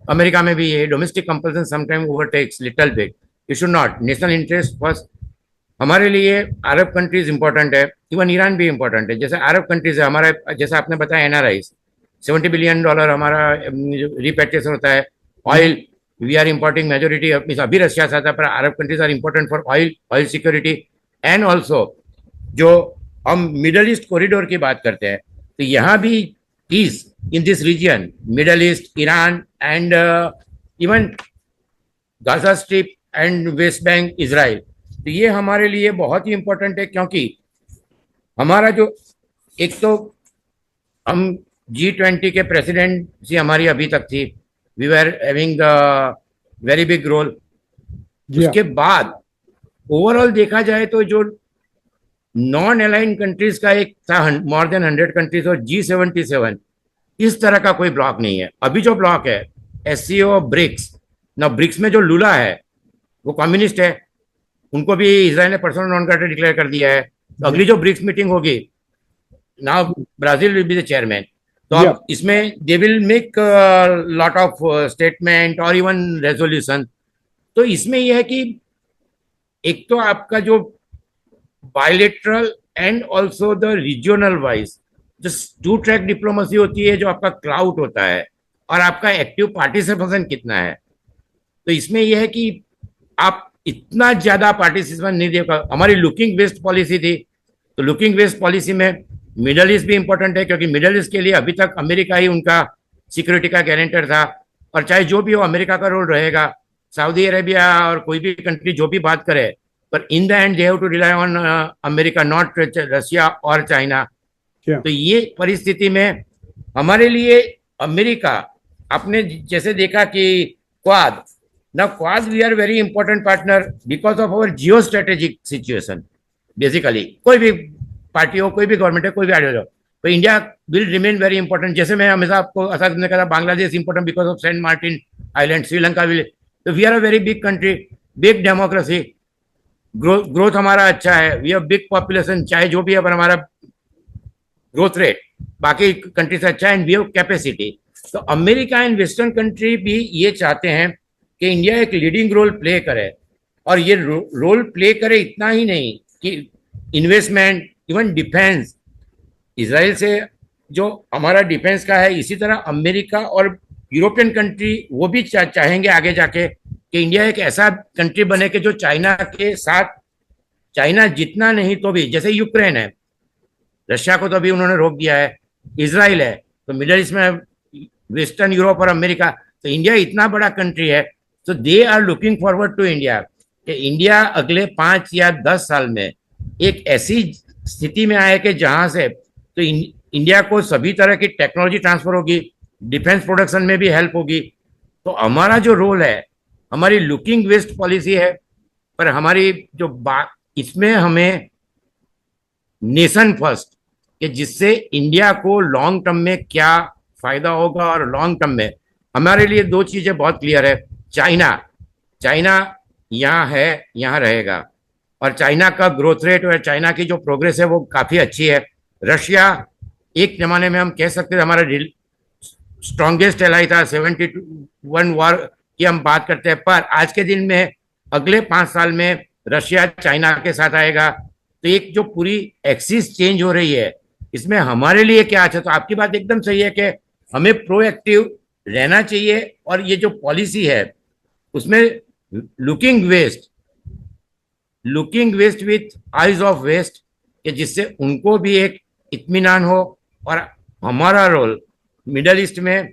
अमेरिका में भी ये domestic compulsion sometime overtakes little bit. You should not, national interest first. हमारे लिए अरब कंट्रीज इंपॉर्टेंट है, इवन ईरान भी इंपॉर्टेंट है। जैसे अरब कंट्रीज है हमारा, जैसे आपने बताया एनआरआई, $70 बिलियन हमारा रिपेट्रिएशन होता है। Oil we are importing majority, अभी रशिया से आता है, पर Arab countries are important for oil security. And also जो हम मिडल ईस्ट कॉरिडोर की बात करते हैं, तो यहाँ भी peace in this region, Middle East, Iran and even Gaza Strip and West Bank, Israel, तो ये हमारे लिए बहुत ही इंपॉर्टेंट है। क्योंकि हमारा जो एक तो हम G20 के प्रेसिडेंट हमारी अभी तक थी, we were having very big role. उसके बाद ओवरऑल देखा जाए तो जो नॉन अलाइंड कंट्रीज का एक था मोर देन 100 कंट्रीज और G77, इस तरह का कोई ब्लॉक नहीं है। अभी जो ब्लॉक है SCO, ब्रिक्स ना, ब्रिक्स में जो लूला है वो कम्युनिस्ट है, उनको भी इसराइल ने पर्सनल नॉन कंट्री डिक्लेयर कर दिया है। तो अगली जो ब्रिक्स मीटिंग होगी now, Brazil will be the chairman. तो अब इसमें they will make lot of statement और इवन रेजोल्यूशन। तो इसमें यह है कि एक तो आपका जो bilateral and also the regional wise जो टू ट्रैक डिप्लोमेसी होती है, जो आपका क्लाउड होता है और आपका एक्टिव पार्टिसिपेशन कितना है, तो इसमें यह है कि आप इतना ज्यादा पार्टिसिपेशन नहीं दे। हमारी लुकिंग वेस्ट पॉलिसी थी, तो लुकिंग वेस्ट पॉलिसी में मिडल ईस्ट भी इंपॉर्टेंट है, क्योंकि मिडल ईस्ट के लिए अभी तक अमेरिका ही उनका सिक्योरिटी का गारंटर था। और चाहे जो भी हो अमेरिका का रोल रहेगा, सऊदी अरेबिया और कोई भी कंट्री जो भी बात करे, पर in the end they have to rely on America, not Russia और चाइना। तो ये परिस्थिति में हमारे लिए अमेरिका, आपने जैसे देखा कि quad, now quad we are very important partner because of our geostrategic situation। Basically कोई भी पार्टी हो, कोई भी गवर्नमेंट है, कोई भी आइडिया हो, तो India will remain very important. जैसे मैं हमेशा आपको असाद ने कहा Bangladesh important because of Saint Martin island, Sri Lanka will, तो we are a very big country, big democracy, growth हमारा अच्छा है, वी हैव बिग पॉपुलेशन, चाहे जो भी है, पर हमारा ग्रोथ रेट बाकी कंट्री से अच्छा है, एंड वी हैव कैपेसिटी। तो अमेरिका एंड वेस्टर्न कंट्री भी ये चाहते हैं कि इंडिया एक लीडिंग रोल प्ले करे, और ये रोल प्ले करे इतना ही नहीं कि इन्वेस्टमेंट, इवन डिफेंस, इसराइल से जो हमारा डिफेंस का है, इसी तरह अमेरिका और यूरोपियन कंट्री वो भी चाहेंगे आगे जाके कि इंडिया एक ऐसा कंट्री बने कि जो चाइना के साथ, चाइना जितना नहीं तो भी, जैसे यूक्रेन है, रशिया को तो अभी उन्होंने रोक दिया है, इसराइल है, तो मिडिल ईस्ट में वेस्टर्न यूरोप और अमेरिका, तो इंडिया इतना बड़ा कंट्री है, तो they are looking forward to India कि इंडिया अगले 5 या 10 साल में एक ऐसी स्थिति में आए कि जहां से तो इंडिया को सभी तरह की टेक्नोलॉजी ट्रांसफर होगी, डिफेंस प्रोडक्शन में भी हेल्प होगी। तो हमारा जो रोल है, हमारी लुकिंग वेस्ट पॉलिसी है, पर हमारी जो बात इसमें हमें नेशन फर्स्ट, कि जिससे इंडिया को लॉन्ग टर्म में क्या फायदा होगा, और लॉन्ग टर्म में हमारे लिए दो चीजें बहुत क्लियर है। चाइना चाइना यहाँ है, यहाँ रहेगा, और चाइना का ग्रोथ रेट और चाइना की जो प्रोग्रेस है वो काफी अच्छी है। रशिया एक जमाने में हम कह सकते थे हमारा स्ट्रॉन्गेस्ट एलाई था, 71 वॉर की हम बात करते हैं, पर आज के दिन में अगले 5 साल में रशिया चाइना के साथ आएगा, तो एक जो पूरी एक्सिस चेंज हो रही है, इसमें हमारे लिए क्या अच्छा। तो आपकी बात एकदम सही है कि हमें प्रोएक्टिव रहना चाहिए, और ये जो पॉलिसी है उसमें looking west with eyes of west, कि जिससे उनको भी एक इत्मीनान हो, और हमारा रोल मिडल ईस्ट में,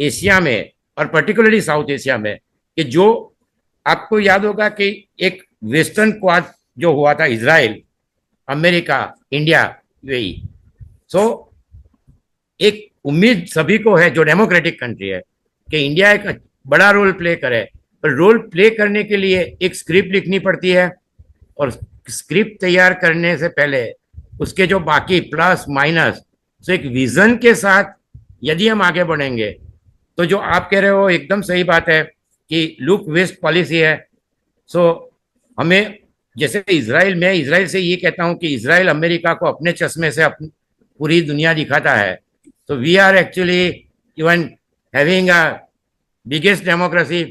एशिया में, और पर्टिकुलरली साउथ एशिया में, कि जो आपको याद होगा कि एक वेस्टर्न क्वाड जो हुआ था, इजराइल, अमेरिका, इंडिया, यूएई, सो एक उम्मीद सभी को है जो डेमोक्रेटिक कंट्री है कि इंडिया एक बड़ा रोल प्ले करे, पर रोल प्ले करने के लिए एक स्क्रिप्ट लिखनी पड़ती है, और स्क्रिप्ट तैयार करने से पहले उसके जो बाकी प्लस माइनस, तो एक विजन के साथ यदि हम आगे बढ़ेंगे, तो जो आप कह रहे हो एकदम सही बात है कि लुक वेस्ट पॉलिसी है। सो हमें, जैसे इजराइल में, इजराइल से ये कहता हूं कि इजराइल अमेरिका को अपने चश्मे से पूरी दुनिया दिखाता है, तो we are actually even having a biggest democracy,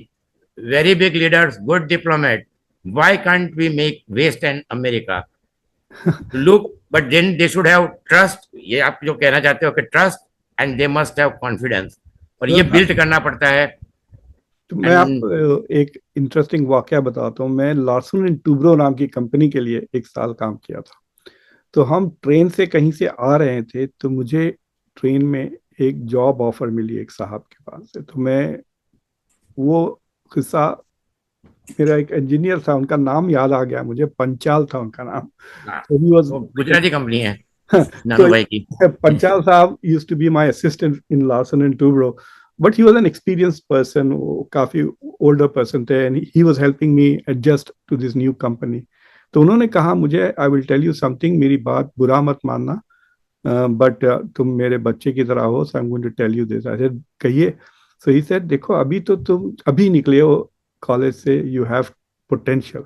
very big leaders, good diplomat, why can't we make waste in America? Look, but then they should have trust, ये आप जो कहना चाहते हो कि trust, and they must have confidence, और ये बिल्ड करना पड़ता है। तो मैं आप एक इंटरेस्टिंग वाकया बताता हूँ। मैं लार्सन एंड टूब्रो नाम की कंपनी के लिए 1 साल काम किया था। तो हम ट्रेन से कहीं से आ रहे थे, तो मुझे ट्रेन में एक जॉब ऑफर मिली एक साहब के पास से। तो मैं वो किस्सा, मेरा एक इंजीनियर था, उनका नाम याद आ गया मुझे, पंचाल था उनका नाम। तो ही वाज, गुजराती कंपनी है नानू भाई की। पंचाल साहब used to be my assistant in Larsen and Toubro, but he was an experienced person, काफी ओल्डर पर्सन थे, and he was helping me adjust to this new company. तो उन्होंने कहा मुझे, I will tell you something, मेरी बात बुरा मत मानना, बट तुम मेरे बच्चे की तरह हो, so I am going to tell you this. I said कहिए। सो ही सेड देखो, अभी तो तुम अभी निकले हो कॉलेज से, यू हैव पोटेंशियल।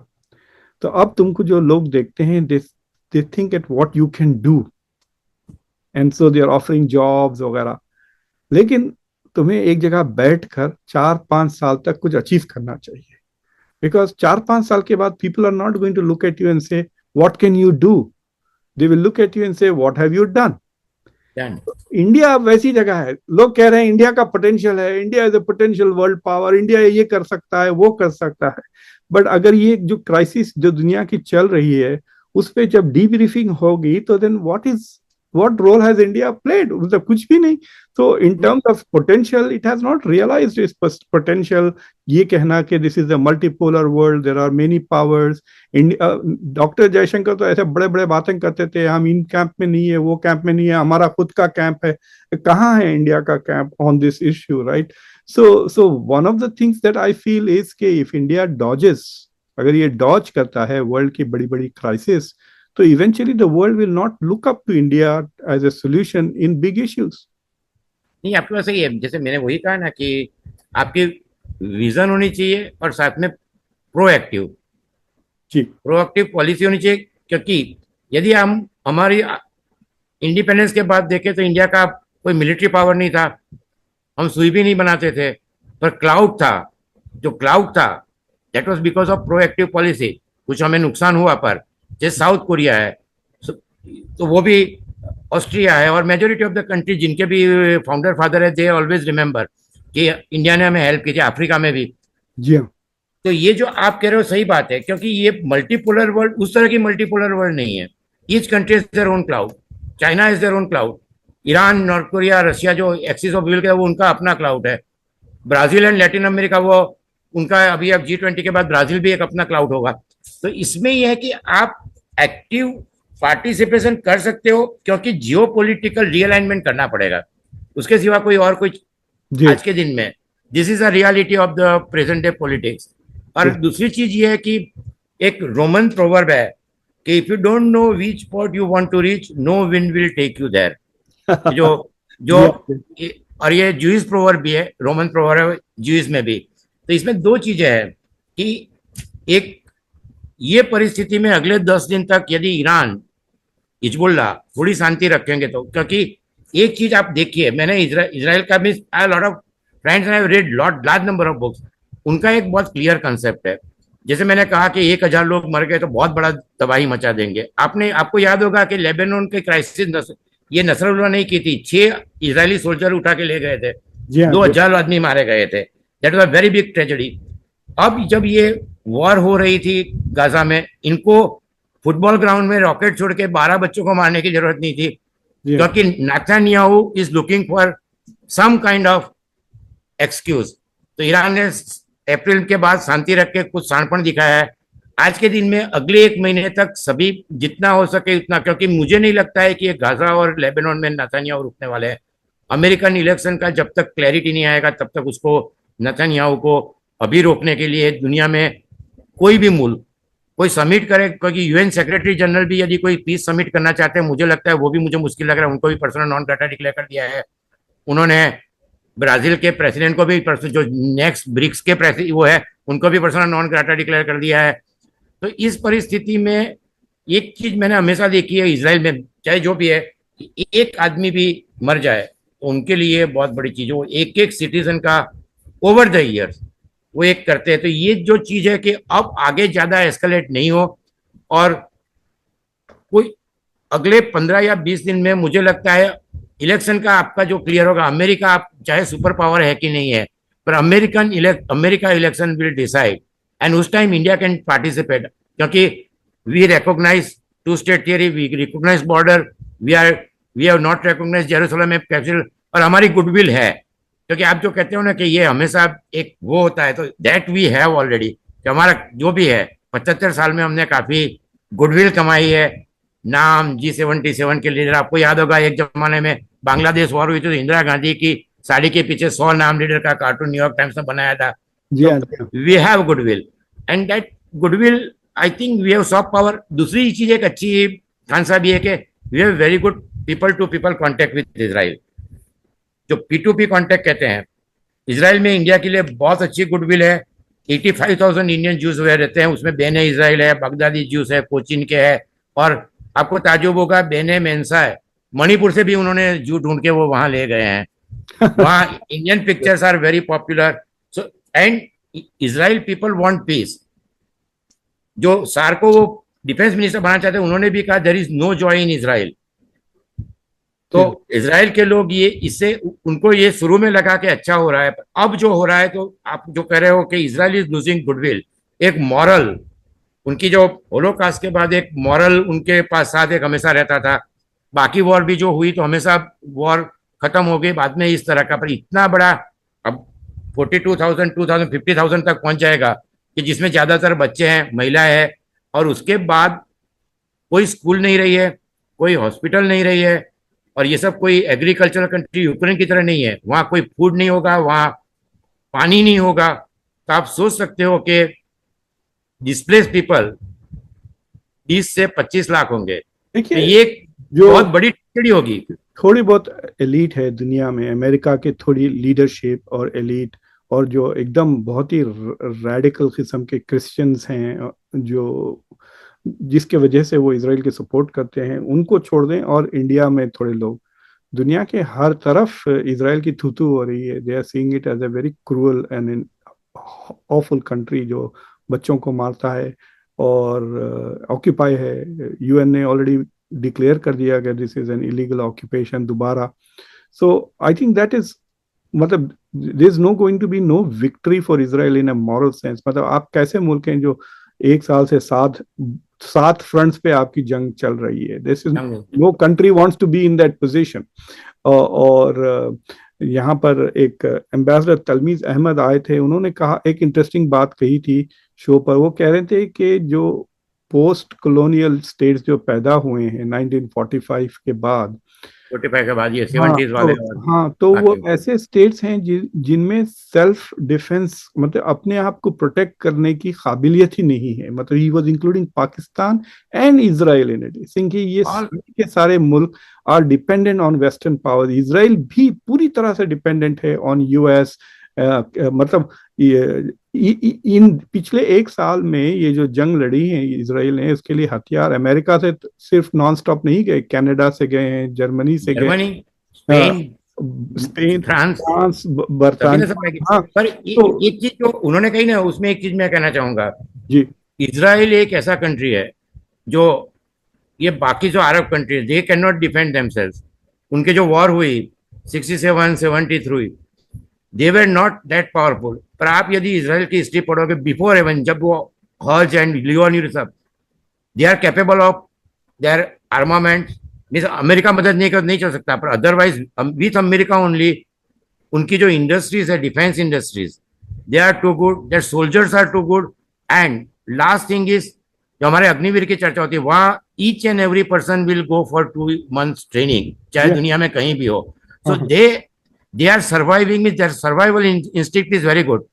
तो अब तुमको जो लोग देखते हैं, they think at what you can do, and so they are offering jobs वगैरह। लेकिन तुम्हें एक जगह बैठकर 4-5 साल तक कुछ अचीव करना चाहिए, बिकॉज 4-5 साल के बाद people are not going to look at you and say what can you do, they will look at you and say what have you done. India वैसी जगह है, लोग कह रहे हैं इंडिया का पोटेंशियल है, India is a potential world power, India ये कर सकता है, वो कर सकता है। बट अगर ये जो क्राइसिस जो दुनिया की चल रही है, उस पर जब डीब्रीफिंग होगी, तो then what role has India played? मतलब कुछ भी नहीं। तो in terms of potential, it has not realized its potential. ये कहना कि this is a multipolar world, there are many powers. Doctor Jaishankar तो ऐसे बड़े बड़े बातें करते थे, हम इन कैंप में नहीं है, वो कैंप में नहीं है, हमारा खुद का कैंप है। कहाँ है इंडिया का camp on this issue, right? So one of the things that I feel is कि if India dodges, अगर ये dodge करता है वर्ल्ड की बड़ी बड़ी क्राइसिस, तो eventually the world will not look up to India as a solution in big issues. नहीं, आपकी बात सही है। जैसे मैंने वही कहा ना कि आपकी विजन होनी चाहिए, और साथ में प्रोएक्टिव पॉलिसी होनी चाहिए, क्योंकि यदि हम हमारी इंडिपेंडेंस के बाद देखें तो इंडिया का कोई मिलिट्री पावर नहीं था, हम सुई भी नहीं बनाते थे, पर क्लाउड था, जो क्लाउड था that was because of proactive policy. कुछ हमें नुकसान हुआ, पर जैसे साउथ कोरिया है, तो वो भी ऑस्ट्रिया है, और मेजोरिटी ऑफ द कंट्री जिनके भी फाउंडर फादर है, दे ऑलवेज रिमेंबर कि इंडिया ने हमें हेल्प की थी, अफ्रीका में भी। जी हाँ। तो ये जो आप कह रहे हो सही बात है, क्योंकि ये मल्टीपोलर वर्ल्ड उस तरह की मल्टीपोलर वर्ल्ड नहीं है। Each country is their own cloud. China is their own cloud. Iran, north Korea, Russia जो एक्सिस ऑफ विल का वो उनका अपना क्लाउड है। ब्राजील एंड लैटिन अमेरिका वो उनका, अभी अब G20 के बाद ब्राजील भी एक अपना क्लाउड होगा। तो इसमें यह है कि आप एक्टिव पार्टिसिपेशन कर सकते हो, क्योंकि जियो पोलिटिकल रियलाइनमेंट करना पड़ेगा, उसके सिवा कोई और कोई जी आज के दिन में। This is a reality of the present day politics. और जी। दूसरी चीज ये है कि एक रोमन प्रोवर्ब है कि if you don't know which spot you want to reach, no wind will take you there. जो जो जी हाँ। और ये जूइस प्रोवर्ब भी है, रोमन प्रोवर्ब है जूइस में भी। तो इसमें दो चीजें हैं कि एक, ये परिस्थिति में अगले 10 दिन तक यदि ईरान, हिजबुल्ला थोड़ी शांति रखेंगे तो, क्योंकि एक चीज आप देखिए, मैंने इसराइल का भी lot of friends have read lot large number of books. उनका एक बहुत क्लियर कंसेप्ट है। जैसे मैंने कहा कि 1,000 लोग मर गए तो बहुत बड़ा तबाही मचा देंगे। आपको याद होगा कि लेबनान के क्राइसिस ये नसरुल्लाह नहीं की थी, 6 इजरायली सोल्जर उठा के ले गए थे, जी हाँ। दो जी हजार आदमी मारे गए थे। That was a very big tragedy. अब जब ये वॉर हो रही थी गाजा में, इनको फुटबॉल ग्राउंड में रॉकेट छोड़ के 12 बच्चों को मारने की जरूरत नहीं थी, जी हाँ। क्योंकि Netanyahu is looking for some kind of excuse. तो ईरान ने अप्रैल के बाद शांति रख के कुछ शाणपण दिखाया है। आज के दिन में अगले 1 महीने तक सभी जितना हो सके उतना, क्योंकि मुझे नहीं लगता है कि ये गाजा और लेबनान में नेतन्याहू रुकने वाले हैं। अमेरिकन इलेक्शन का जब तक क्लैरिटी नहीं आएगा तब तक उसको, नेतन्याहू को अभी रोकने के लिए दुनिया में कोई भी मुल्क कोई समिट करे, क्योंकि यूएन सेक्रेटरी जनरल भी यदि कोई पीस समिट करना चाहते हैं, मुझे लगता है वो भी, मुझे मुश्किल लग रहा है, उनको भी पर्सनल नॉन ग्रेटा डिक्लेयर कर दिया है उन्होंने। ब्राजील के प्रेसिडेंट को भी, जो नेक्स्ट ब्रिक्स के प्रेसिडेंट वो है, उनको भी पर्सनल नॉन ग्रेटा डिक्लेयर कर दिया है। तो इस परिस्थिति में एक चीज मैंने हमेशा देखी है इसराइल में, चाहे जो भी है, एक आदमी भी मर जाए तो उनके लिए बहुत बड़ी चीज हो, एक एक सिटीजन का ओवर द ईयर्स वो एक करते हैं। तो ये जो चीज है कि अब आगे ज्यादा एस्केलेट नहीं हो, और कोई अगले 15 या 20 दिन में मुझे लगता है इलेक्शन का आपका जो क्लियर होगा। अमेरिका आप चाहे सुपर पावर है कि नहीं है, पर America election will decide, and उस टाइम इंडिया कैन पार्टिसिपेट, क्योंकि we recognise two state theory, we recognise border, we have not recognise Jerusalem में कैपिटल, और हमारी गुडविल है। क्योंकि आप जो कहते हो ना कि ये हमेशा एक वो होता है, तो दैट वी हैव ऑलरेडी, कि हमारा जो भी है 75 साल में हमने काफी गुडविल कमाई है। नाम G77 के लीडर, आपको याद होगा एक जमाने में बांग्लादेश वॉर हुई थी तो इंदिरा गांधी की साड़ी के पीछे 100 नाम लीडर का कार्टून न्यूयॉर्क टाइम्स ने बनाया था। जी तो हाँ। जी हाँ। We have goodwill, and that goodwill, I think we have soft power. दूसरी चीज एक अच्छी खान साहब ये है कि we have very good people to people contact with Israel, जो P2P कॉन्टेक्ट कहते हैं। इसराइल में इंडिया के लिए बहुत अच्छी गुडविल है। 85,000 इंडियन जूस वह रहते हैं, उसमें बेने इसराइल है, बगदादी जूस है, कोचिन के है, और आपको ताजुब होगा बेने मेंसा है, मणिपुर से भी उन्होंने जू ढूंढ के वो वहां ले गए हैं। वहां Indian pictures are very popular. So and Israel people want peace. जो सार को वो डिफेंस मिनिस्टर बनाना चाहते हैं, उन्होंने भी कहा there is no joy in Israel. तो जी इसराइल के लोग ये इससे, उनको ये शुरू में लगा कि अच्छा हो रहा है, अब जो हो रहा है, तो आप जो कह रहे हो कि इसराइल इज लूजिंग गुडविल, एक मॉरल, उनकी जो होलोकास्ट के बाद एक मॉरल उनके पास साथ एक हमेशा रहता था। बाकी वॉर भी जो हुई तो हमेशा वॉर खत्म हो गई बाद में इस तरह का, पर इतना बड़ा अब 42,000 2,000 50,000 तक पहुंच जाएगा, कि जिसमें ज्यादातर बच्चे हैं, महिलाएं हैं, और उसके बाद कोई स्कूल नहीं रही है, कोई हॉस्पिटल नहीं रही है, और ये सब कोई एग्रीकल्चरल कंट्री यूक्रेन की तरह नहीं है, वहां कोई फूड नहीं होगा, वहां पानी नहीं होगा। तो आप सोच सकते हो कि डिस्प्लेस पीपल 20 से 25 लाख होंगे। तो देखिए, ये एक जो बहुत बड़ी ट्रेजेडी होगी। थोड़ी बहुत एलीट है दुनिया में, अमेरिका के थोड़ी लीडरशिप और एलीट, और जो एकदम बहुत ही रैडिकल किस्म के क्रिश्चियंस हैं, जो जिसके वजह से वो इसराइल के सपोर्ट करते हैं, उनको छोड़ दें, और इंडिया में थोड़े लोग, दुनिया के हर तरफ इसराइल की थूथू हो रही है। They are seeing it as a very cruel and awful country, जो बच्चों को मारता है और ऑक्यूपाई है। यूएन ने ऑलरेडी डिक्लेयर कर दिया गया this is an illegal occupation दोबारा. So I think that is, मतलब there is no going to be no victory for Israel in a moral sense. मतलब आप कैसे मुल्क हैं जो एक साल से सात सात फ्रंट्स पे आपकी जंग चल रही है. This is, no country wants to be in that position. और यहाँ पर एक एम्बेसडर तलमीज अहमद आए थे, उन्होंने कहा, एक इंटरेस्टिंग बात कही थी शो पर. वो कह रहे थे कि जो पोस्ट कॉलोनियल स्टेट्स जो पैदा हुए हैं 1945 के बाद, 45 के बाद ये हाँ 70s वाले तो, और हाँ तो वो बाकी ऐसे स्टेट्स हैं जिनमें सेल्फ डिफेंस, मतलब अपने आप को प्रोटेक्ट करने की काबिलियत ही नहीं है. मतलब he was including Pakistan and Israel in it, saying कि ये ऑल सारे के सारे मुल्क are dependent on western power. Israel भी पूरी तरह से डिपेंडेंट है ऑन यूएस. मतलब इन पिछले एक साल में ये जो जंग लड़ी है इजराइल ने, उसके लिए हथियार अमेरिका से सिर्फ नॉन स्टॉप नहीं गए, कनाडा से गए हैं, जर्मनी से गए, Germany, Spain, Spain, France, France, सभी ने सप्लाई की. बर्तानिया. हाँ पर तो एक चीज जो उन्होंने कही ना, उसमें एक चीज मैं कहना चाहूंगा. जी, इजराइल एक ऐसा कंट्री है जो, ये बाकी जो अरब countries they can not defend themselves. उनके जो वॉर हुई 67 73, दे वर नॉट दैट पावरफुल. पर आप यदि इसराइल की हिस्ट्री पढ़ोगे बिफोर एवन, जब वो हज एंड लियोन ये सब, they are capable of their armament. Mean America मदद नहीं कर नहीं चल सकता, पर अदरवाइज विथ अमेरिका ओनली उनकी जो इंडस्ट्रीज है, defence industries, they are too good, their soldiers are too good. And last thing is, जो हमारे अग्निवीर की चर्चा होती है, वहां each and every person will go for 2 months training, चाहे दुनिया में कहीं भी हो. So they are surviving, mean their survival instinct is very good.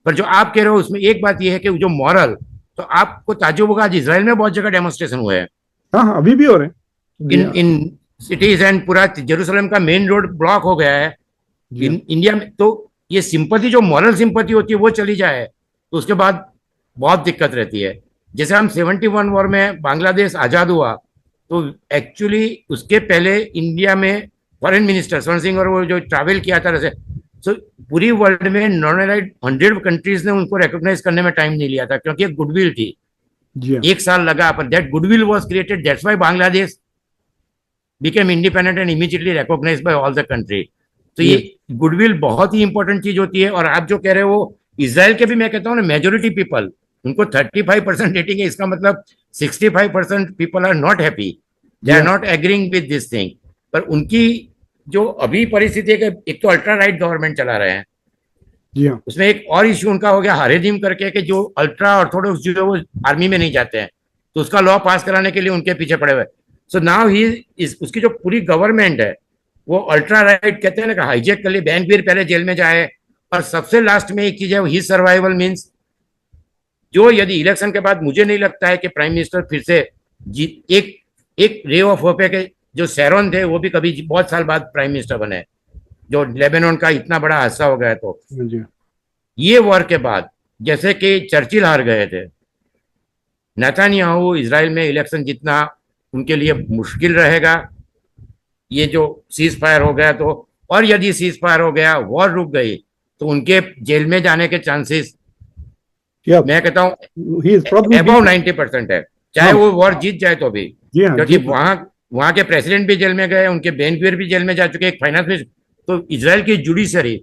पर जो आप कह रहे हो उसमें एक बात यह है कि जो मॉरल, तो आपको ताज्जुब होगा, आज इसराइल में बहुत जगह डेमोन्स्ट्रेशन हुए हैं हाँ हाँ अभी भी हो रहे हैं. जी इन हाँ, इन सिटीज, एंड पूरा जेरूसलम का मेन रोड ब्लॉक हो गया है जी हाँ, इंडिया में. तो ये सिंपैथी, जो मॉरल सिंपैथी होती है, वो चली जाए तो उसके बाद बहुत दिक्कत रहती है. जैसे हम 71 वॉर में बांग्लादेश आजाद हुआ, तो एक्चुअली उसके पहले इंडिया में फॉरेन मिनिस्टर स्वर्ण सिंह और वो जो ट्रैवल किया था, जैसे सो पूरी वर्ल्ड में नॉन अलाइड 100 कंट्रीज ने उनको रिकॉग्नाइज करने में टाइम नहीं लिया था, क्योंकि एक गुडविल थी. जी हाँ, एक साल लगा, पर that goodwill was created, that's why Bangladesh became independent and immediately recognized by all the country. तो जी ये गुडविल बहुत ही इंपॉर्टेंट चीज होती है. और आप जो कह रहे हो, इसराइल के भी मैं कहता हूँ ना, मेजोरिटी पीपल, उनको 35% रेटिंग है, इसका मतलब 65% people are not happy, they जी आर हाँ, not agreeing with this thing. पर उनकी जो अभी परिस्थिति है कि एक तो अल्ट्रा राइट गवर्नमेंट चला रहे हैं, जी हाँ, उसमें एक और इश्यू उनका हो गया हरेदीम करके, कि जो अल्ट्रा ऑर्थोडॉक्स जो है वो आर्मी में नहीं जाते हैं, तो उसका लॉ पास कराने के लिए उनके पीछे पड़े हुए. सो नाउ ही इज, उसकी जो पूरी गवर्नमेंट है वो अल्ट्रा राइट कहते हैं ना, हाईजेक कर लिए, बेनगवीर पहले जेल में जाए. और सबसे लास्ट में एक चीज है, ही सर्वाइवल मीन्स, जो यदि इलेक्शन के बाद, मुझे नहीं लगता है कि प्राइम मिनिस्टर फिर से जीत, एक एक रे ऑफ होप है कि जो सैरोन थे वो भी कभी बहुत साल बाद प्राइम मिनिस्टर बने, जो लेबनान का इतना बड़ा हादसा हो गया. तो जी हाँ, ये वॉर के बाद, जैसे कि चर्चिल हार गए थे, नेतन्याहू इजराइल में इलेक्शन जीतना उनके लिए मुश्किल रहेगा. ये जो सीज फायर हो गया तो, और यदि सीज फायर हो गया, वॉर रुक गई, तो उनके जेल में जाने के चांसेस, yeah, मैं कहता हूँ he is probably अबाउ 90% है, चाहे हाँ, वो वॉर जीत जाए तो भी. जी हाँ, क्योंकि जी हाँ, वहां वहां के प्रेसिडेंट भी जेल में गए, उनके बेनगवीर भी जेल में जा चुके, एक फाइनेंस मिनिस्टर. तो इसराइल की जुडिशरी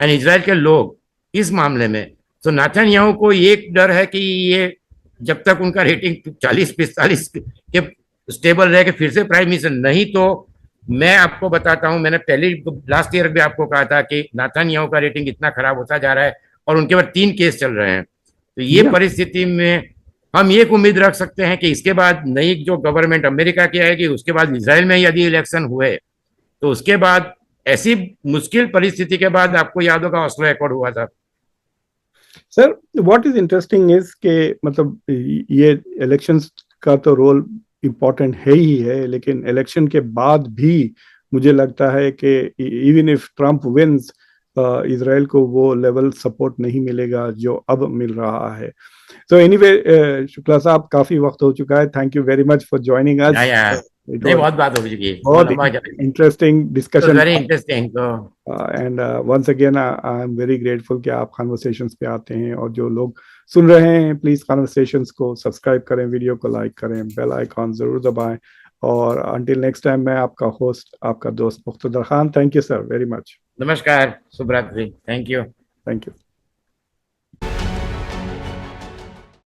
एंड इसराइल के लोग इस मामले में, तो नेतन्याहू को एक डर है कि ये जब तक उनका रेटिंग 40-45 के स्टेबल रहे, कि फिर से प्राइम मिनिस्टर नहीं. तो मैं आपको बताता हूं, मैंने पहले लास्ट ईयर भी आपको कहा था कि नेतन्याहू का रेटिंग इतना खराब होता जा रहा है, और उनके बाद 3 केस चल रहे हैं. तो ये जी हाँ. परिस्थिति में हम एक उम्मीद रख सकते हैं कि इसके बाद नई जो गवर्नमेंट अमेरिका की आएगी, उसके बाद इसराइल में यदि इलेक्शन हुए, तो उसके बाद ऐसी मुश्किल परिस्थिति के बाद, आपको याद होगा ऑस्लो एकॉर्ड हुआ था. Sir what is interesting is के, मतलब ये इलेक्शंस का तो रोल इम्पोर्टेंट है ही है, लेकिन इलेक्शन के बाद भी मुझे लगता है कि even if Trump wins, Israel को वो लेवल सपोर्ट नहीं मिलेगा जो अब मिल रहा है. सो एनीवे शुक्ला साहब, काफी वक्त हो चुका है. Thank you very much for joining us. It नहीं, वाज बहुत बात हो चुकी है, बहुत बहुत लंबा इंटरेस्टिंग डिस्कशन. Very interesting. तो and once again I am very grateful कि आप कॉन्वर्सेशंस पे आते हैं. और जो लोग सुन रहे हैं, प्लीज कॉन्वर्सेशंस को सब्सक्राइब करें, वीडियो को लाइक करें, बेल आइकॉन जरूर दबाएं. और अंटिल नेक्स्ट टाइम मैं आपका होस्ट, आपका दोस्त Muqtedar Khan. Thank you sir very much. नमस्कार, शुभ रात्रि, थैंक यू। Thank you.